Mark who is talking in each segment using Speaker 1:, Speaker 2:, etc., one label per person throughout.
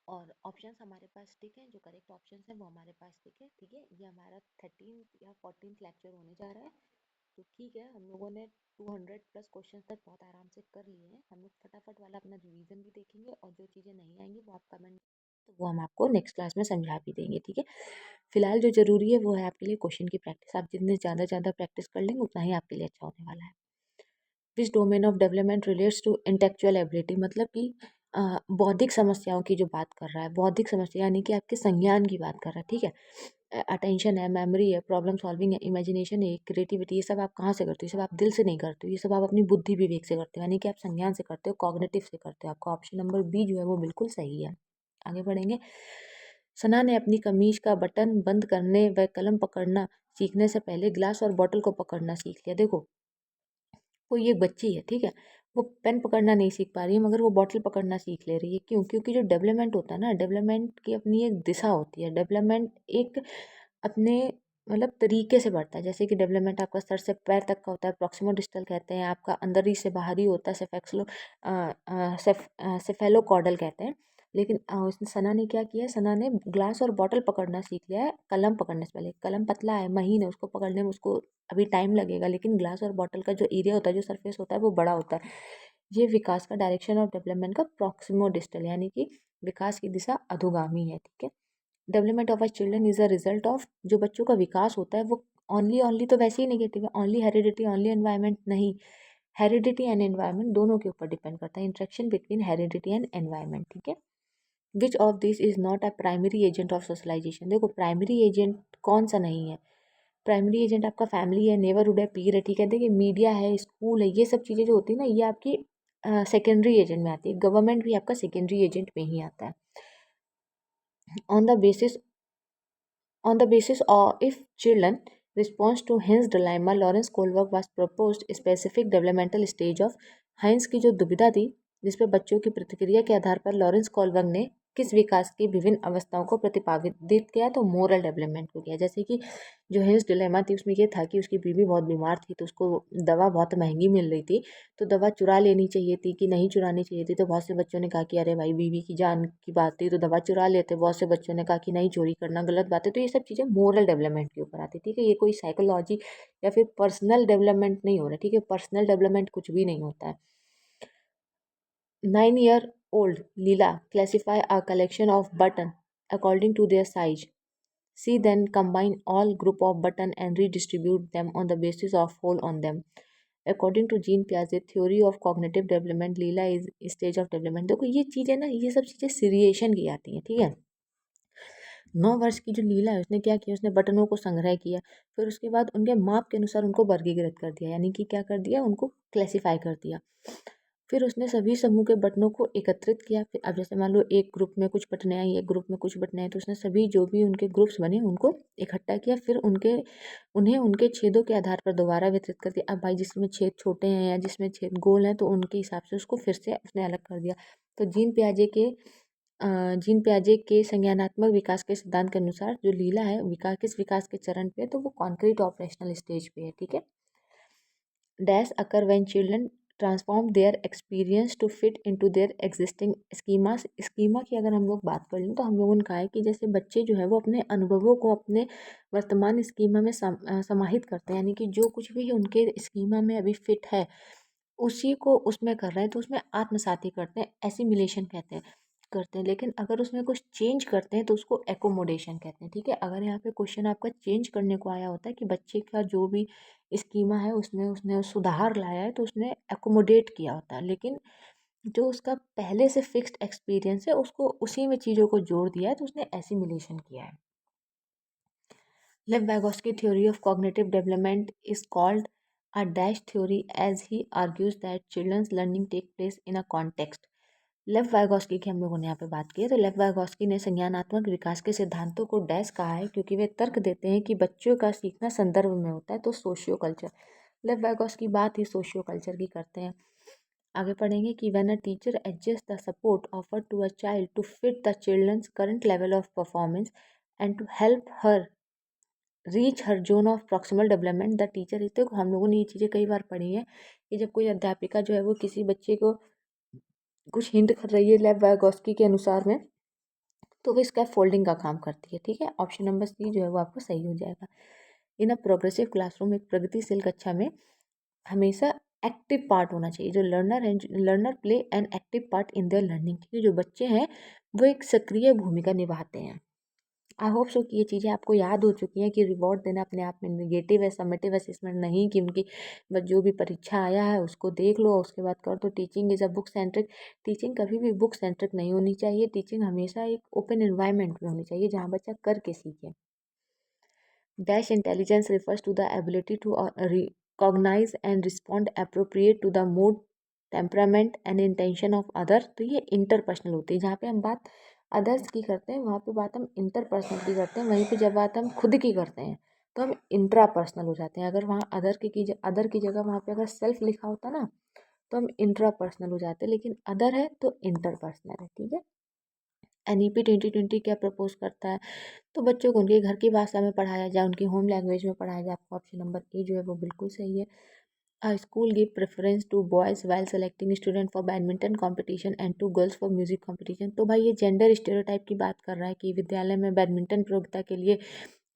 Speaker 1: और ऑप्शंस हमारे पास टिक हैं, जो करेक्ट ऑप्शंस हैं वो हमारे पास टिक है। ठीक है, ये हमारा 13th या 14th लेक्चर होने जा रहा है। तो ठीक है, हम लोगों ने 200 प्लस क्वेश्चंस तक बहुत आराम से कर लिए हैं। हम लोग फटाफट वाला अपना रिवीजन भी देखेंगे, और जो चीज़ें नहीं आएंगी वो आप कमेंट, तो वो हम आपको नेक्स्ट क्लास में समझा भी देंगे। ठीक है, फिलहाल जो जरूरी है वो है आपके लिए क्वेश्चन की प्रैक्टिस। आप जितने ज़्यादा प्रैक्टिस कर लेंगे उतना ही आपके लिए अच्छा होने वाला है। Which domain of development relates to intellectual ability, मतलब कि बौद्धिक समस्याओं की जो बात कर रहा है, बौद्धिक समस्या यानी कि आपके संज्ञान की बात कर रहा है। ठीक है, अटेंशन है, मेमोरी है, प्रॉब्लम सॉल्विंग है, इमेजिनेशन है, क्रिएटिविटी, ये सब आप कहाँ से करते हो? ये सब आप दिल से नहीं करते हो, ये सब आप अपनी बुद्धि विवेक से करते हो, यानी कि आप संज्ञान से करते हो, कॉग्निटिव से करते हो। आपका ऑप्शन नंबर बी जो है वो बिल्कुल सही है। आगे बढ़ेंगे। सना ने अपनी कमीज का बटन बंद करने व कलम पकड़ना सीखने से पहले ग्लास और बॉटल को पकड़ना सीख लिया। देखो, कोई एक बच्ची है, ठीक है, वो पेन पकड़ना नहीं सीख पा रही है, मगर वो बॉटल पकड़ना सीख ले रही है। क्यों? क्योंकि जो डेवलपमेंट होता है ना, डेवलपमेंट की अपनी एक दिशा होती है। डेवलपमेंट एक अपने मतलब तरीके से बढ़ता है। जैसे कि डेवलपमेंट आपका सर से पैर तक का होता है, प्रॉक्सिमो डिस्टल कहते हैं, आपका अंदर ही से बाहरी होता है, सेफेलोकॉर्डल कहते हैं। लेकिन सना ने क्या किया? सना ने ग्लास और बॉटल पकड़ना सीख लिया है कलम पकड़ने से पहले। कलम पतला है, महीन है, उसको पकड़ने में उसको अभी टाइम लगेगा, लेकिन ग्लास और बॉटल का जो एरिया होता है, जो सरफेस होता है, वो बड़ा होता है। ये विकास का डायरेक्शन ऑफ डेवलपमेंट का प्रॉक्सिमो डिस्टल, यानी कि विकास की दिशा अधोगामी है। ठीक है, development of a children is a result of, जो बच्चों का विकास होता है वो ओनली ओनली तो वैसे ही नेगेटिव है, ओनली हेरिडिटी ओनली एनवायरमेंट नहीं, हेरिडिटी एंड एनवायरमेंट दोनों के ऊपर डिपेंड करता है, interaction between heredity and environment. ठीक है, which of this is not a primary agent of socialization. देखो, प्राइमरी एजेंट कौन सा नहीं है? प्राइमरी एजेंट आपका फैमिली है, नेबरहुड है, पीर है। ठीक है, देखिए मीडिया है, स्कूल है, ये सब चीज़ें जो होती है ना, ये आपकी सेकेंडरी एजेंट में आती है। गवर्नमेंट भी आपका सेकेंडरी एजेंट में ही आता है। On the basis if children response to Heinz dilemma, Lawrence Kohlberg was proposed specific developmental stage of हाइंस की जो दुविधा थी, जिसपे बच्चों की प्रतिक्रिया के आधार पर लॉरेंस कोलबर्ग ने किस विकास की विभिन्न अवस्थाओं को प्रतिपादित किया? तो मोरल डेवलपमेंट को किया। जैसे कि जो हिंस डिलेमा थी उसमें ये था कि उसकी बीवी बहुत बीमार थी, तो उसको दवा बहुत महंगी मिल रही थी, तो दवा चुरा लेनी चाहिए थी कि नहीं चुरानी चाहिए थी? तो बहुत से बच्चों ने कहा कि अरे भाई, बीवी की जान की बात थी तो दवा चुरा लेते। बहुत से बच्चों ने कहा कि नहीं, चोरी करना गलत बात है। तो ये सब चीज़ें मोरल डेवलपमेंट के ऊपर आती है। ठीक है, ये कोई साइकोलॉजी या फिर पर्सनल डेवलपमेंट नहीं हो रहा। ठीक है, पर्सनल डेवलपमेंट कुछ भी नहीं होता है। 9-year-old Leela classify a collection of button according to their size. She then combine all group of button and redistribute them on the basis of hole on them. According to Jean Piaget theory of cognitive development, Leela is stage of development। देखो, ये चीज़ें ना, ये सब चीज़ें seriation की आती हैं। ठीक है, 9 वर्ष की जो लीला है उसने क्या किया? उसने बटनों को संग्रह किया, फिर उसके बाद उनके माप के अनुसार उनको वर्गीकृत कर दिया, यानी कि क्या कर दिया? उनको क्लासिफाई कर दिया। फिर उसने सभी समूह के बटनों को एकत्रित किया। फिर अब जैसे मान लो एक ग्रुप में कुछ बटनें आई, एक ग्रुप में कुछ बटनें आई, तो उसने सभी जो भी उनके ग्रुप्स बने उनको इकट्ठा किया। फिर उन्हें उनके छेदों के आधार पर दोबारा वितरित कर दिया। अब भाई, जिसमें छेद छोटे हैं या जिसमें छेद गोल हैं, तो उनके हिसाब से उसको फिर से उसने अलग कर दिया। तो जीन प्याजे के संज्ञानात्मक विकास के सिद्धांत के अनुसार जो लीला है विकास किस विकास के चरण पे है? तो वो कॉन्क्रीट ऑपरेशनल स्टेज पे है। ठीक है, dash occur when children transform their experience to fit into their existing schemas. Schema की अगर हम लोग बात कर लें तो हम लोगों ने कहा है कि जैसे बच्चे जो है वो अपने अनुभवों को अपने वर्तमान स्कीमा में समाहित करते हैं, यानी कि जो कुछ भी उनके स्कीमा में अभी फिट है उसी को उसमें कर रहे हैं, तो उसमें आत्मसाती करते हैं, एसिमिलेशन करते हैं। लेकिन अगर उसमें कुछ चेंज करते हैं तो उसको एकोमोडेशन कहते हैं। ठीक है, अगर यहाँ पे क्वेश्चन आपका चेंज करने को आया होता है कि बच्चे का जो भी स्कीमा है उसमें उसने सुधार लाया है, तो उसने एकोमोडेट किया होता है। लेकिन जो उसका पहले से फिक्स्ड एक्सपीरियंस है उसको उसी में चीज़ों को जोड़ दिया है, तो उसने एसिमिलेशन किया है। लेव Vygotsky theory of cognitive development is called a dash theory as he argues that children's learning take place in a context। लेव वाइगोस्की की हम लोगों ने यहाँ पे बात की है। तो लेव वाइगोस्की ने संज्ञानात्मक विकास के सिद्धांतों को डैश कहा है क्योंकि वे तर्क देते हैं कि बच्चों का सीखना संदर्भ में होता है। तो सोशियो कल्चर, लेव वाइगोस्की बात ही सोशियो कल्चर की करते हैं। आगे पढ़ेंगे कि when a teacher adjust the support offer to a child to fit the children's current level of performance and to help her reach her zone of proximal development, the teacher is. देखो, हम लोगों ने ये चीज़ें कई बार पढ़ी हैं कि जब कोई अध्यापिका जो है वो किसी बच्चे को कुछ हिंट कर रही है लेव वाइगोस्की के अनुसार में, तो वो स्कैफ फोल्डिंग का काम करती है। ठीक है, ऑप्शन नंबर सी जो है वो आपको सही हो जाएगा। इन अ प्रोग्रेसिव क्लासरूम, एक प्रगतिशील कक्षा में हमेशा एक्टिव पार्ट होना चाहिए। जो learner play an active part in their learning, क्योंकि जो बच्चे हैं वो एक सक्रिय भूमिका निभाते हैं। आई होप सो कि ये चीज़ें आपको याद हो चुकी हैं कि रिवॉर्ड देना अपने आप में नेगेटिव है, समेटिव असेसमेंट नहीं कि उनकी बस जो भी परीक्षा आया है उसको देख लो उसके बाद कर दो। Teaching is a book centric, teaching कभी भी बुक सेंट्रिक नहीं होनी चाहिए। टीचिंग हमेशा एक ओपन एनवायरनमेंट में होनी चाहिए जहाँ बच्चा करके सीखे। Dash intelligence refers to the ability to recognize and respond appropriate to the mood, temperament and intention of other। तो ये इंटरपर्सनल होती है। जहाँ पे हम बात अदर्स की करते हैं वहाँ पे बात हम इंटरपर्सनल की करते हैं। वहीं पे जब बात हम खुद की करते हैं तो हम इंट्रापर्सनल हो जाते हैं। अगर वहाँ अदर की जगह वहाँ पे अगर सेल्फ लिखा होता ना तो हम इंट्रापर्सनल हो जाते हैं, लेकिन अदर है तो इंटरपर्सनल है। ठीक है। NEP 2020 क्या प्रपोज करता है? तो बच्चों को उनके घर की भाषा में पढ़ाया जाए, उनकी होम लैंग्वेज में पढ़ाया जाए। आपका ऑप्शन नंबर ए जो है वो बिल्कुल सही है। School give preference to boys while selecting student for badminton competition and to girls for music competition. तो भाई ये जेंडर स्टेरियोटाइप की बात कर रहा है कि विद्यालय में बैडमिंटन प्रतियोगिता के लिए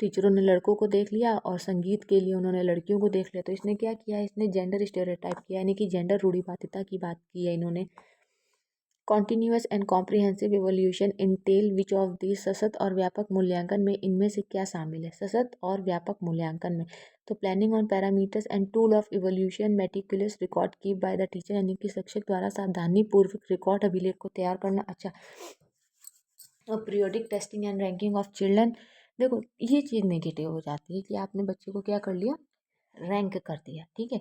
Speaker 1: टीचरों ने लड़कों को देख लिया और संगीत के लिए उन्होंने लड़कियों को देख लिया। तो इसने क्या किया, इसने जेंडर स्टेरियोटाइप किया, यानी कि जेंडर रूढ़िवादिता की बात की है इन्होंने। Continuous and comprehensive evolution Intel which of the, सशक्त और व्यापक मूल्यांकन में इनमें से क्या शामिल है? सशक्त और व्यापक मूल्यांकन में तो planning on parameters and tool of evolution, meticulous record keep by the teacher, यानी कि शिक्षक द्वारा सावधानी पूर्वक रिकॉर्ड अभिलेख को तैयार करना। अच्छा, और periodic testing and ranking of children. देखो ये चीज़ नेगेटिव हो जाती है कि आपने बच्चे को क्या कर लिया, रैंक कर दिया। ठीक है,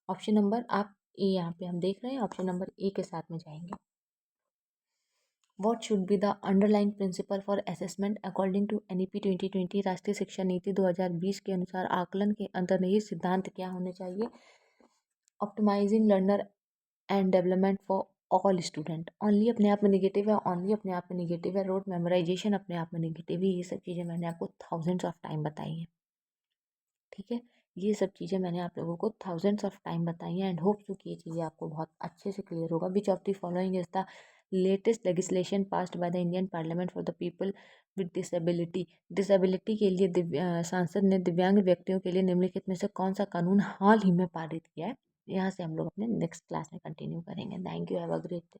Speaker 1: ऑप्शन नंबर आप ए यहाँ पे हम देख रहे हैं, ऑप्शन नंबर ए के साथ में जाएंगे। What should be the underlying principle for assessment according to NEP 2020? राष्ट्रीय शिक्षा नीति 2020 के अनुसार आकलन के अंतर्निहित सिद्धांत क्या होने चाहिए? Optimizing learner and development for all student. Only अपने आप में नेगेटिव है, ओनली अपने आप में नेगेटिव है। रोड मेमोराइजेशन अपने आप में नेगेटिव है। ये सब चीज़ें मैंने आपको थाउजेंड्स ऑफ टाइम बताई हैं। ठीक है, ये सब चीज़ें मैंने आप लोगों को थाउजेंड्स ऑफ टाइम बताई हैं एंड होप सो कि ये चीज़ें आपको बहुत अच्छे से क्लियर होगा। Which of the following is the latest legislation passed by the Indian parliament for the people with disability? Disability के लिए सांसद ने दिव्यांग व्यक्तियों के लिए निम्नलिखित में से कौन सा कानून हाल ही में पारित किया है? यहाँ से हम लोग अपने नेक्स्ट क्लास में कंटिन्यू करेंगे। Thank you, have a great day.